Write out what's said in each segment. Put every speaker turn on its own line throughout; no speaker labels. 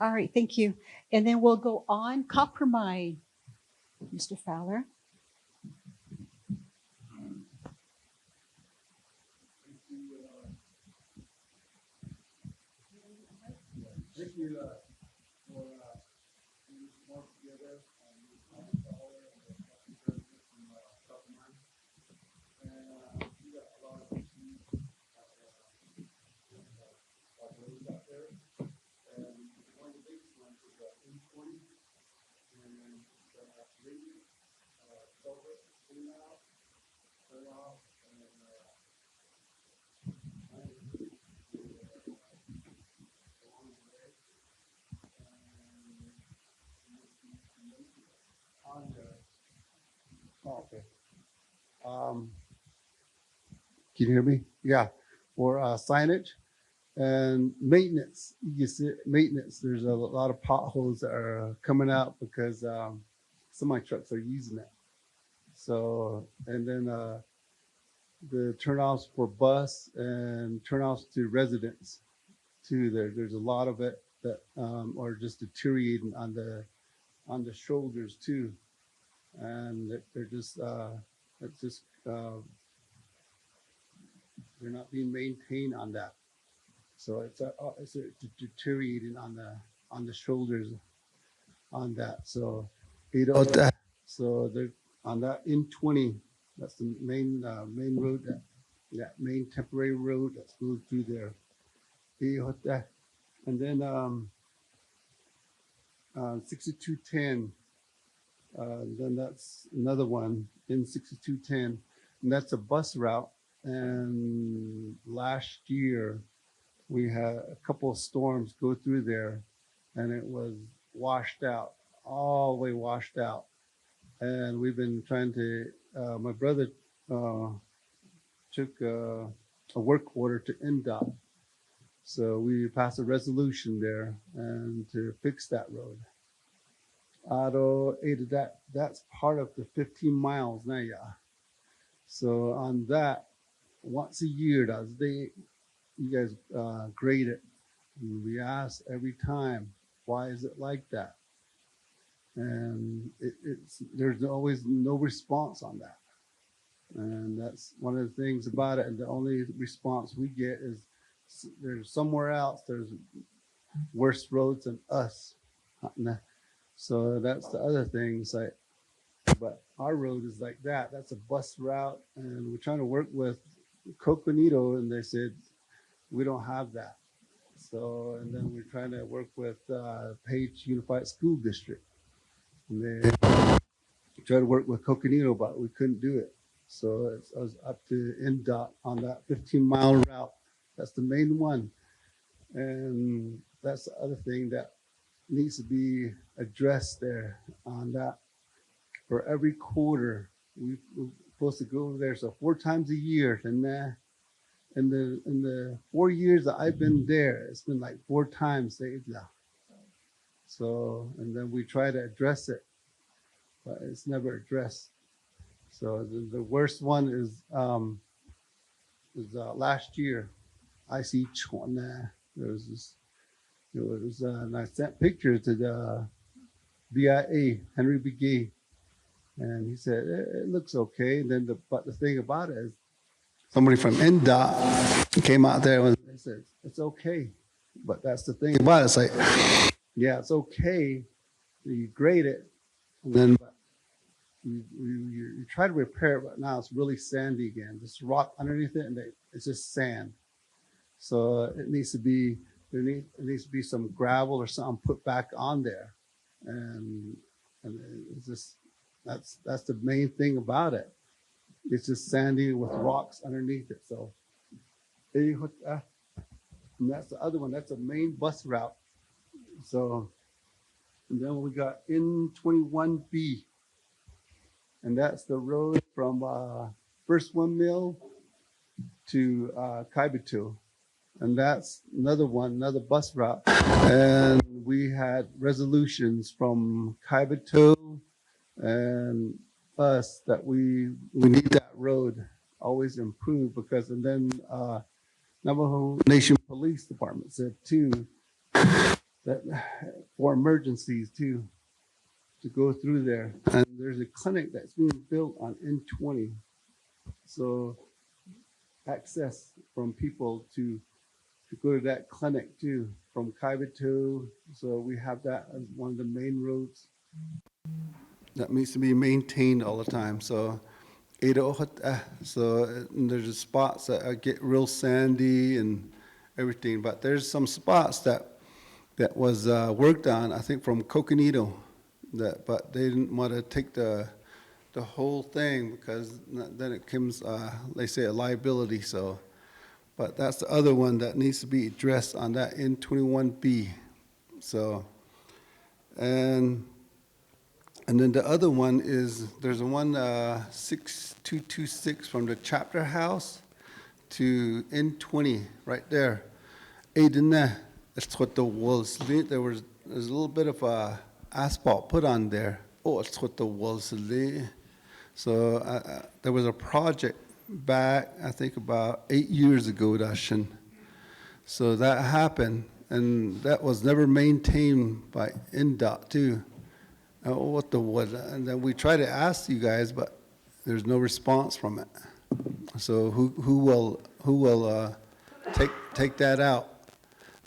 All right, thank you. And then we'll go on. Coppermine, Mr. Fowler.
Thank you for being smart together and Dollar and the president from Coppermine. And we got a lot of issues roads out there. And one of the biggest ones is 820 and lady culvert clean out, turn off, and along the way. On the, oh, okay. Um, can you hear me? Yeah. For signage and maintenance. You can see maintenance. There's a lot of potholes that are coming out because semi trucks are using it. So, and then the turnoffs for bus and turnoffs to residents too. There's a lot of it that are just deteriorating on the shoulders too, and they're just it's just they're not being maintained on that. So it's deteriorating on the shoulders on that. So you know so they're on that in 20. That's the main road that main temporary road that goes through there. And then 6210. Then that's another one in 6210, and that's a bus route. And last year we had a couple of storms go through there, and it was washed out, all the way washed out. And we've been trying to. My brother took a work order to NDOT, so we passed a resolution there and to fix that road. That's part of the 15 miles now, yeah. So on that, once a year, you guys grade it. And we ask every time, why is it like that? And there's always no response on that. And that's one of the things about it. And the only response we get is there's somewhere else, there's worse roads than us. So that's the other thing. It's like, but our road is like that. That's a bus route, and we're trying to work with Coconito, and they said we don't have that. So, and then we're trying to work with Page Unified School District, and they tried to work with Coconito, but we couldn't do it. So it's I was up to NDOT on that 15-mile route. That's the main one, and that's the other thing that needs to be addressed there on that. For every quarter, we're supposed to go over there. So 4 times a year, and in the 4 years that I've been there, it's been like 4 times. So, and then we try to address it, but it's never addressed. So the worst one is last year. I see there was this. It was and I sent pictures to the BIA Henry Begay, and he said it looks okay. And then but the thing about it is, somebody from NDOT came out there and they said it's okay. But that's the thing about it. It's like, yeah, it's okay. You grade it, and then you try to repair it, but now it's really sandy again. Just rock underneath it, and it's just sand. So it needs to be it needs to be some gravel or something put back on there, and it's just that's the main thing about it. It's just sandy with rocks underneath it. So, and that's the other one. That's a main bus route. So, and then we got N21B, and that's the road from First Windmill to Kaibito. And that's another one, another bus route. And we had resolutions from Kaibito and us that we need that road always improved because, and then Navajo Nation Police Department said too, that for emergencies too, to go through there. And there's a clinic that's being built on N20, so access from people to go to that clinic too from Kaibito. So we have that as one of the main roads that needs to be maintained all the time. So there's spots that get real sandy and everything, but there's some spots that was worked on, I think from Coconino, but they didn't want to take the whole thing because then it becomes, they say, a liability. So, but that's the other one that needs to be addressed on that N21B. So, and then the other one is, there's one 6226 from the chapter house to N20 right there. It's what the walls, there's a little bit of asphalt put on there. Oh, it's what the walls. So there was a project back, I think about 8 years ago, Dashin. So that happened, and that was never maintained by NDOT too. What the wood? And then we try to ask you guys, but there's no response from it. So who will take that out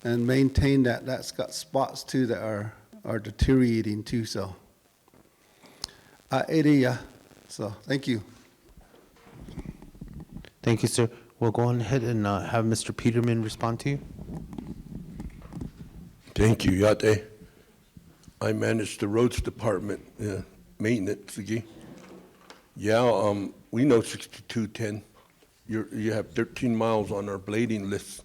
and maintain that? That's got spots too that are deteriorating too. So area. So thank you.
Thank you, sir. We'll go on ahead and have Mr. Peterman respond to you.
Thank you, Yate. I manage the roads department, maintenance. Okay. Yeah, we know 6210. You have 13 miles on our blading list,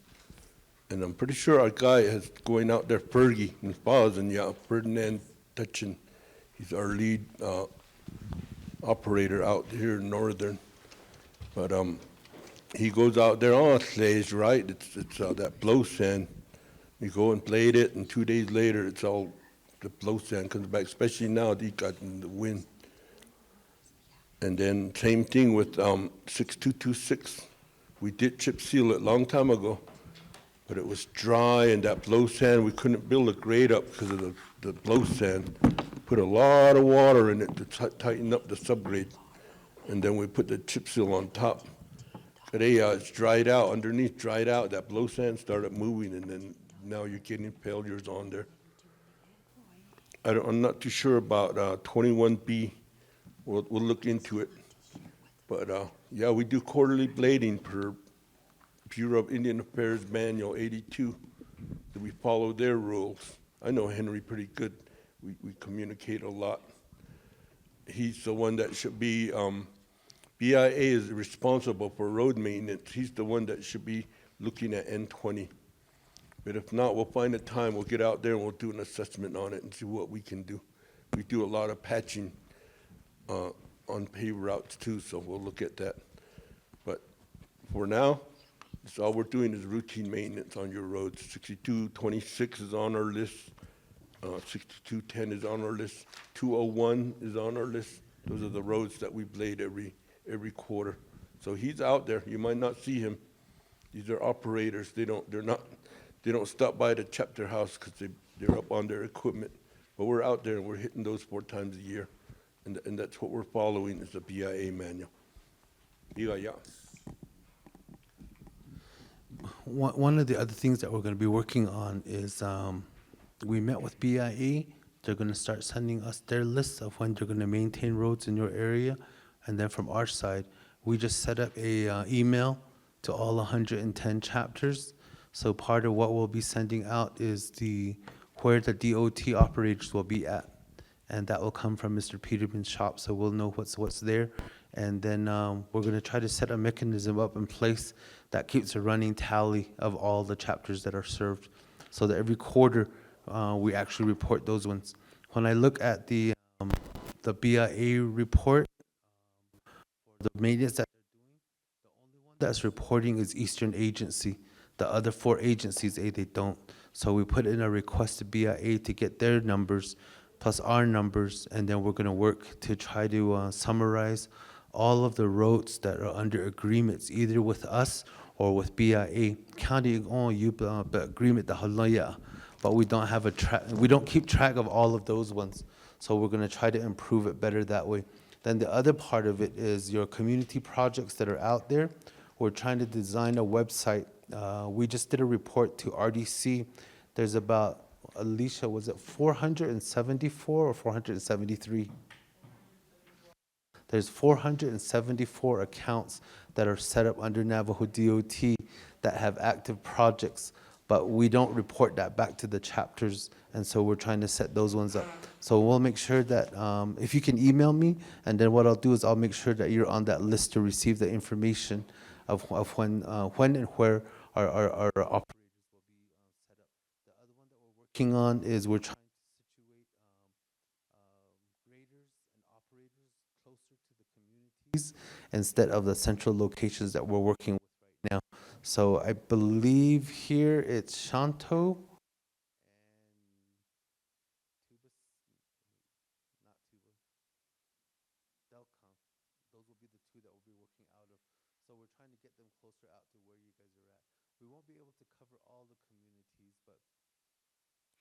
and I'm pretty sure our guy is going out there, Fergie, and Spas, and yeah, Ferdinand Touchin. He's our lead operator out here in Northern, but he goes out there on stage, right? It's that blow sand. You go and blade it, and 2 days later, it's all the blow sand comes back. Especially now, they got in the wind. And then same thing with 6226. We did chip seal it a long time ago, but it was dry, and that blow sand, we couldn't build a grade up because of the blow sand. Put a lot of water in it to tighten up the subgrade, and then we put the chip seal on top. Today it's dried out, underneath dried out, that blow sand started moving, and then now you're getting failures on there. I'm not too sure about 21B. We'll look into it. But yeah, we do quarterly blading per Bureau of Indian Affairs Manual 82. So we follow their rules. I know Henry pretty good. We communicate a lot. He's the one that should be, BIA is responsible for road maintenance. He's the one that should be looking at N20. But if not, we'll find a time, we'll get out there and we'll do an assessment on it and see what we can do. We do a lot of patching on paved routes too, so we'll look at that. But for now, that's all we're doing is routine maintenance on your roads. 6226 is on our list. 6210 is on our list. 201 is on our list. Those are the roads that we blade every quarter. So he's out there. You might not see him. These are operators. They don't stop by the chapter house because they're up on their equipment. But we're out there and we're hitting those 4 times a year. And that's what we're following is the BIA manual. Yeah.
One of the other things that we're going to be working on is we met with BIA. They're going to start sending us their list of when they're going to maintain roads in your area. And then from our side, we just set up a email to all 110 chapters. So part of what we'll be sending out is where the DOT operators will be at. And that will come from Mr. Peterman's shop, so we'll know what's there. And then we're going to try to set a mechanism up in place that keeps a running tally of all the chapters that are served, so that every quarter we actually report those ones. When I look at the BIA report, for the maintenance that they're doing, the only one that's reporting is Eastern Agency. The other 4 agencies, they don't. So we put in a request to BIA to get their numbers plus our numbers, and then we're going to work to try to summarize all of the roads that are under agreements, either with us or with BIA. County agreement the halaya, but we don't have we don't keep track of all of those ones. So we're gonna try to improve it better that way. Then the other part of it is your community projects that are out there. We're trying to design a website. We just did a report to RDC. There's about, Alicia, was it 474 or 473? There's 474 accounts that are set up under Navajo DOT that have active projects, but we don't report that back to the chapters, and so we're trying to set those ones up. So we'll make sure that, if you can email me, and then what I'll do is I'll make sure that you're on that list to receive the information of when and where our operators will be set up. The other one that we're working on is we're trying to situate graders and operators closer to the communities instead of the central locations that we're working with right now. So I believe here it's Shanto and Tuba, not Tuba, Delcom. Those will be the two that we'll be working out of. So we're trying to get them closer out to where you guys are at. We won't be able to cover all the communities, but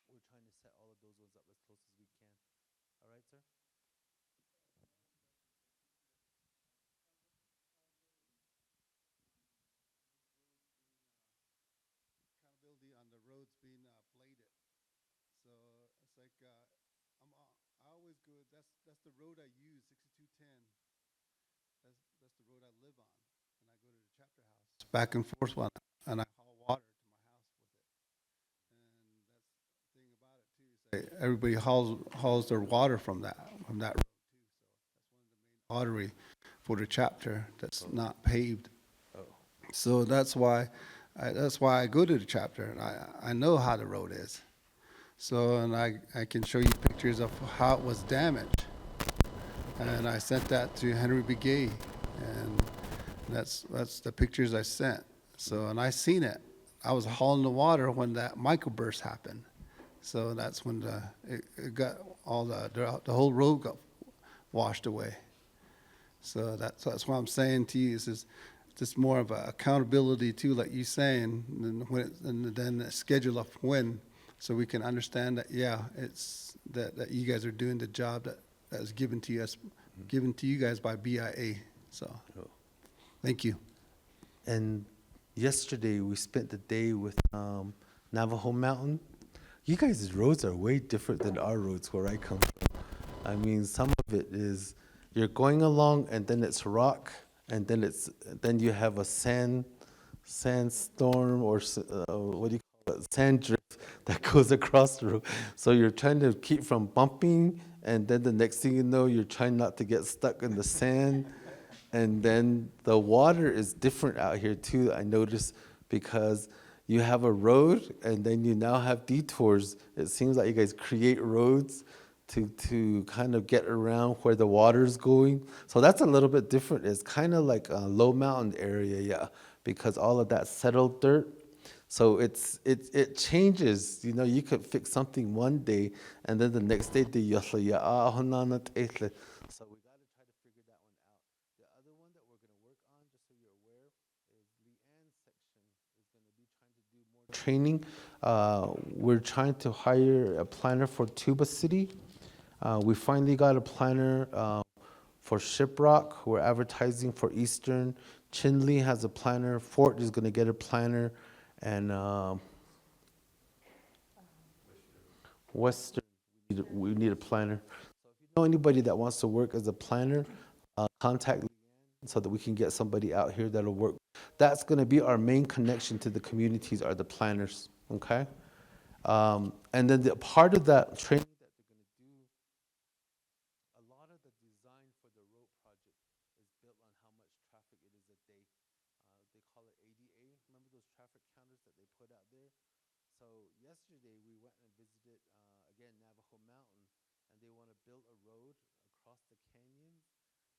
we're trying to set all of those ones up as close as we can. All right, sir?
Accountability on the roads being bladed. So it's like I always go. That's the road I use, 6210. That's the road I live on, and I go to the chapter house back and forth one, and I haul water to my house with it. And that's the thing about it too. Is that everybody hauls their water from that road too. So that's one of the main artery for the chapter that's not paved. So that's why I go to the chapter, and I know how the road is. So, and I can show you pictures of how it was damaged. And I sent that to Henry Begay, and that's the pictures I sent. So, and I seen it. I was hauling the water when that microburst happened. So that's when it got all the whole road got washed away. So that's what I'm saying to you is just more of a accountability too, like you saying, and then the schedule of when, so we can understand that, yeah, it's that you guys are doing the job that was given to you guys by BIA. So thank you.
And yesterday we spent the day with Navajo Mountain. You guys' roads are way different than our roads where I come from. I mean, some of it is you're going along and then it's rock, and then you have a sandstorm or what do you call it, sand drift that goes across the road. So you're trying to keep from bumping, and then the next thing you know, you're trying not to get stuck in the sand. And then the water is different out here too, I noticed, because you have a road and then you now have detours. It seems like you guys create roads to kind of get around where the water's going. So that's a little bit different. It's kind of like a low mountain area, yeah, because all of that settled dirt. So it changes. You know, you could fix something one day, and then the next day the yasla ya ahonana tetle. So we got to try to figure that one out. The other one that we're going to work on, just so you're aware, is Leanne's section is going to be trying to do more training. We're trying to hire a planner for Tuba City. We finally got a planner for Shiprock. We're advertising for Eastern. Chinle has a planner. Fort is going to get a planner. And Western, we need a planner. So if you know anybody that wants to work as a planner, contact Leanne so that we can get somebody out here that'll work. That's going to be our main connection to the communities are the planners, okay? And then the part of that training that they're going to do, a lot of the design for the road project is built on how much traffic it is a day. They call it ADA. Remember those traffic counters that they put out there? So yesterday we went and visited again Navajo Mountain, and they want to build a road across the canyons.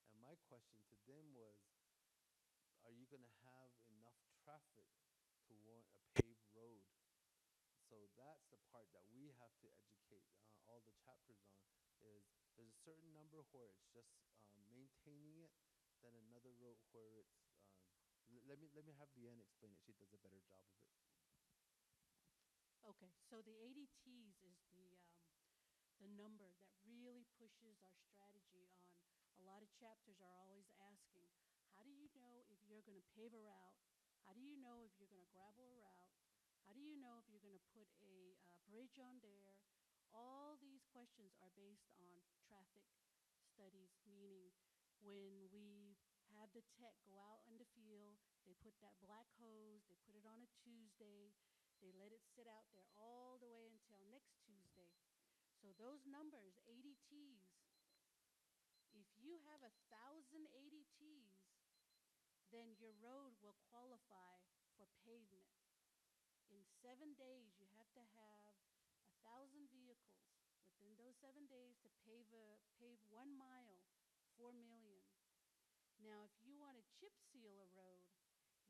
And my question to them was, are you going to have enough traffic to warrant a paved road? So that's the part that we have to educate all the chapters on. Is there's a certain number where it's just maintaining it, then another road where it's. Let me have Leanne explain it. She does a better job of it.
Okay, so the ADTs is the number that really pushes our strategy on. A lot of chapters are always asking, how do you know if you're going to pave a route? How do you know if you're going to gravel a route? How do you know if you're going to put a bridge on there? All these questions are based on traffic studies, meaning when we have the tech go out in the field, they put that black hose, they put it on a Tuesday, they let it sit out there all the way until next Tuesday. So those numbers, ADTs, if you have 1,000 ADTs, then your road will qualify for pavement. In 7 days, you have to have 1,000 vehicles within those 7 days to pave 1 mile, 4 million. Now, if you want to chip seal a road,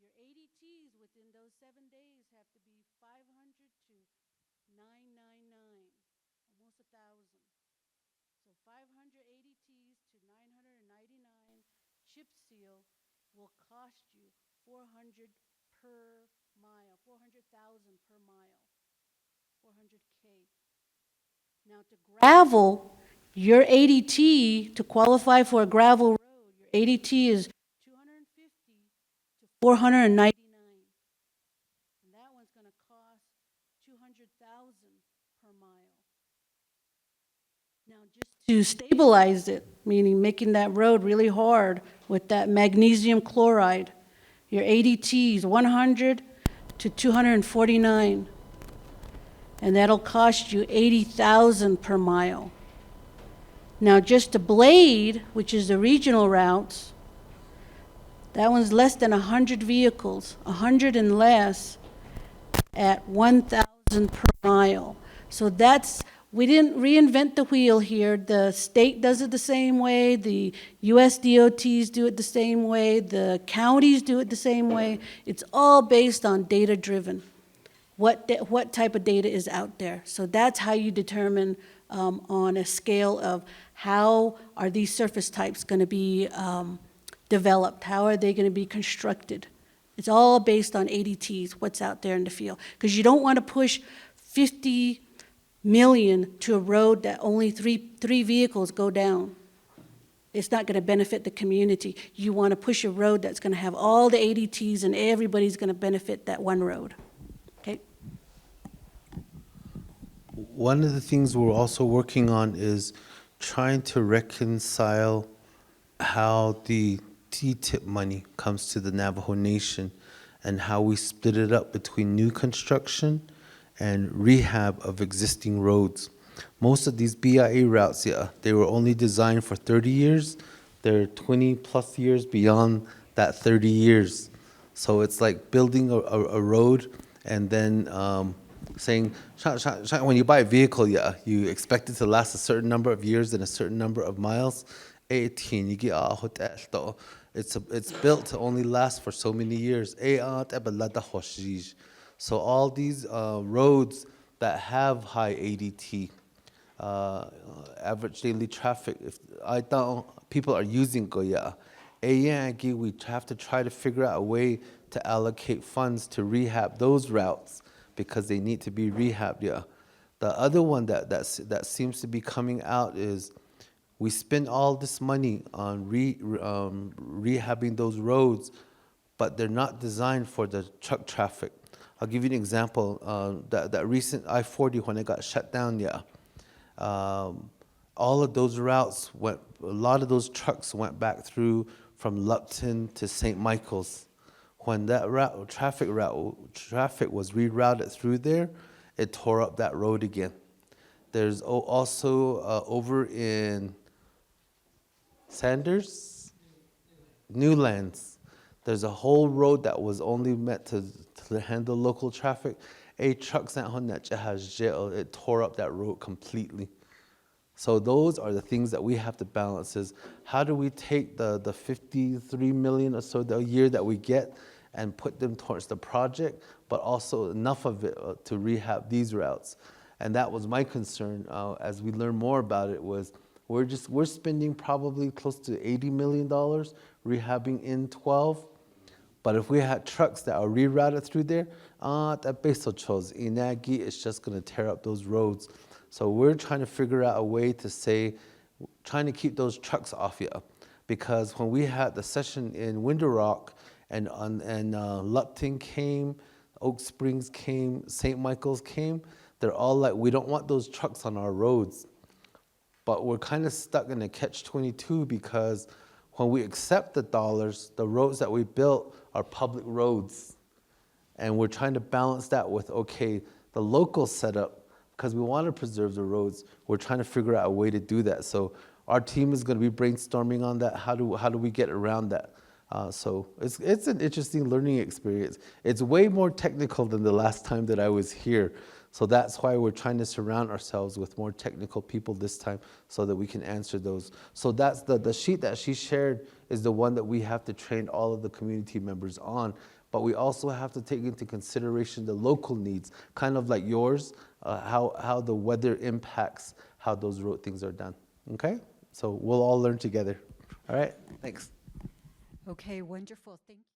your ADTs within those 7 days have to be 500 to 999, almost 1,000. So 500 ADTs to 999 chip seal will cost you 400 per mile, 400,000 per mile, 400K. Now to gravel, your ADT to qualify for a gravel road, your ADT is 250 to 499. And that one's going to cost 200,000 per mile. Now, just to stabilize it, meaning making that road really hard with that magnesium chloride, your ADT is 100 to 249, and that'll cost you 80,000 per mile. Now, just the blade, which is the regional routes, that one's less than 100 vehicles, 100 and less, at 1,000 per mile. So we didn't reinvent the wheel here. The state does it the same way, the US DOTs do it the same way, the counties do it the same way. It's all based on data-driven. What type of data is out there? So that's how you determine on a scale of how are these surface types going to be developed? How are they going to be constructed? It's all based on ADTs, what's out there in the field. Because you don't want to push 50 million to a road that only three vehicles go down. It's not going to benefit the community. You want to push a road that's going to have all the ADTs and everybody's going to benefit that one road. Okay?
One of the things we're also working on is trying to reconcile how the T-tip money comes to the Navajo Nation and how we split it up between new construction and rehab of existing roads. Most of these BIA routes, they were only designed for 30 years. They're 20 plus years beyond that 30 years. So it's like building a road and then saying, when you buy a vehicle, you expect it to last a certain number of years and a certain number of miles. 18, you get a hotel. It's built to only last for so many years. So all these roads that have high ADT, average daily traffic, if I thought people are using Goya, we have to try to figure out a way to allocate funds to rehab those routes because they need to be rehabbed. The other one that seems to be coming out is we spend all this money on rehabbing those roads, but they're not designed for the truck traffic. I'll give you an example. That recent I-40 when it got shut down, all of those routes a lot of those trucks went back through from Lupton to St. Michael's. When that traffic was rerouted through there, it tore up that road again. There's also over in Sanders, Newlands, there's a whole road that was only meant to handle local traffic. A truck it tore up that road completely. So those are the things that we have to balance is how do we take the 53 million or so a year that we get and put them towards the project, but also enough of it to rehab these routes. And that was my concern as we learn more about it was we're spending probably close to $80 million rehabbing in 12, But if we had trucks that are rerouted through there, that peso chos, inagi is just gonna tear up those roads. So we're trying to figure out a way to say, trying to keep those trucks off you. Because when we had the session in Window Rock and Lupton came, Oak Springs came, St. Michael's came, they're all like, we don't want those trucks on our roads. But we're kind of stuck in a catch-22 because when we accept the dollars, the roads that we built are public roads. And we're trying to balance that with, okay, the local setup, because we want to preserve the roads, we're trying to figure out a way to do that. So our team is going to be brainstorming on that. How do we get around that? So it's an interesting learning experience. It's way more technical than the last time that I was here. So that's why we're trying to surround ourselves with more technical people this time so that we can answer those. So that's the sheet that she shared is the one that we have to train all of the community members on. But we also have to take into consideration the local needs, kind of like yours, how the weather impacts how those road things are done. Okay? So we'll all learn together. All right? Thanks.
Okay, wonderful. Thank you.